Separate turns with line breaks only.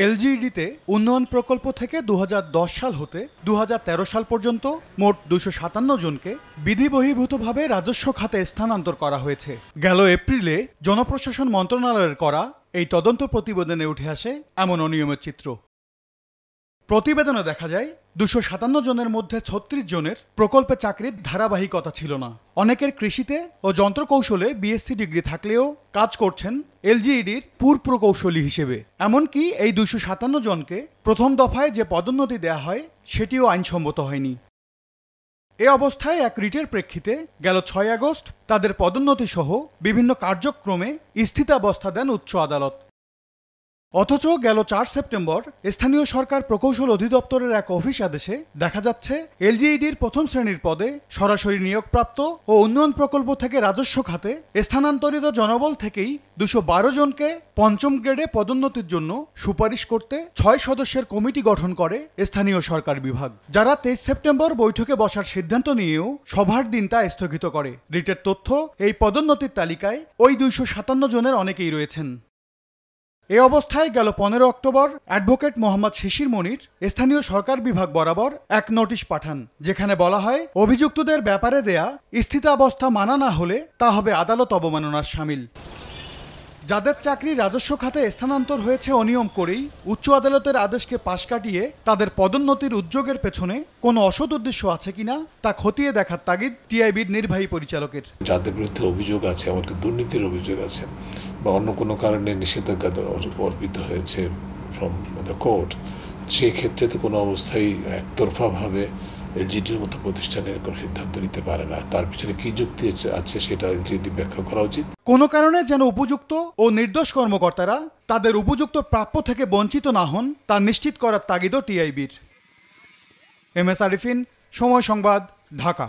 এলজিইডিতে উন্নয়ন প্রকল্প থেকে 2010 সাল হতে 2013 সাল পর্যন্ত মোট 257 জনকে বিধিবহির্ভূতভাবে রাজস্ব খাতে স্থানান্তর করা হয়েছে। গেল এপ্রিলে জনপ্রশাসন মন্ত্রণালয়ের করা এই তদন্ত প্রতিবেদনে উঠে আসে এমন অনিয়মের চিত্র। প্রতিবেদনে দেখা যায় 257 জনের মধ্যে 36 জনের প্রকল্পে চাকরির ধারাবাহিকতা ছিল না। অনেকের কৃষিতে ও যন্ত্রকৌশলে বিএসসি ডিগ্রি থাকলেও কাজ করছেন এলজিইডির প্রকৌশলী হিসেবে। এমনকি এই 257 জনকে প্রথম দফায় যে পদোন্নতি দেয়া হয় সেটিও আইনসম্মত হয়নি। এ অবস্থায় এক রিটের প্রেক্ষিতে গেল 6 আগস্ট তাদের পদোন্নতি সহ বিভিন্ন কার্যক্রমে স্থিতাবস্থা দেন উচ্চ আদালত। অথচ গেল 4 সেপ্টেম্বর স্থানীয় সরকার প্রকৌশল অধিদপ্তরের এক অফিস আদেশে দেখা যাচ্ছে এলজিইডির প্রথম শ্রেণীর পদে সরাসরি নিয়োগপ্রাপ্ত ও উন্নয়ন প্রকল্প থেকে রাজস্ব খাতে স্থানান্তরিত জনবল থেকেই 212 জনকে পঞ্চম গ্রেডে পদোন্নতির জন্য সুপারিশ করতে 6 সদস্যের কমিটি গঠন করে স্থানীয় সরকার বিভাগ, যারা 23 সেপ্টেম্বর বৈঠকে বসার সিদ্ধান্ত নিয়েও সভার দিন তা স্থগিত করে। রিটের তথ্য, এই পদোন্নতির তালিকায় ওই 257 জনের অনেকেই রয়েছেন। এ অবস্থায় গেল 15 অক্টোবর অ্যাডভোকেট মোহাম্মদ শিশির মনির স্থানীয় সরকার বিভাগ বরাবর এক নোটিশ পাঠান, যেখানে বলা হয় অভিযুক্তদের ব্যাপারে দেয়া স্থিতাবস্থা মানা না হলে তা হবে আদালত অবমাননার শামিল। যাদের চাকরি রাজস্ব খাতে স্থানান্তর হয়েছে অনিয়ম করেই উচ্চ আদালতের আদেশকে পাশ কাটিয়ে তাদের পদোন্নতির উদ্যোগের পেছনে কোনো অসৎ উদ্দেশ্য আছে কিনা তা খতিয়ে দেখার তাগিদ টিআইবির নির্বাহী পরিচালকের।
যাদের বিরুদ্ধে অভিযোগ আছে, এমনকি দুর্নীতির অভিযোগ আছে বা অন্য কোনো কারণে নিষেধাজ্ঞা অর্পিত হয়েছে ফ্রম দ্য কোর্ট, সেই ক্ষেত্রে তো কোনো অবস্থায় একতরফাভাবে এলজিইডির মতো প্রতিষ্ঠানের কোনো সিদ্ধান্ত নিতে পারে না। তার পিছনে কি যুক্তি আছে সেটা এলজিইডি ব্যাখ্যা করা উচিত।
কোনো কারণে যেন উপযুক্ত ও নির্দোষ কর্মকর্তারা তাদের উপযুক্ত প্রাপ্য থেকে বঞ্চিত না হন তা নিশ্চিত করার তাগিদও টিআইবির। এম এস আরিফিন, সময় সংবাদ, ঢাকা।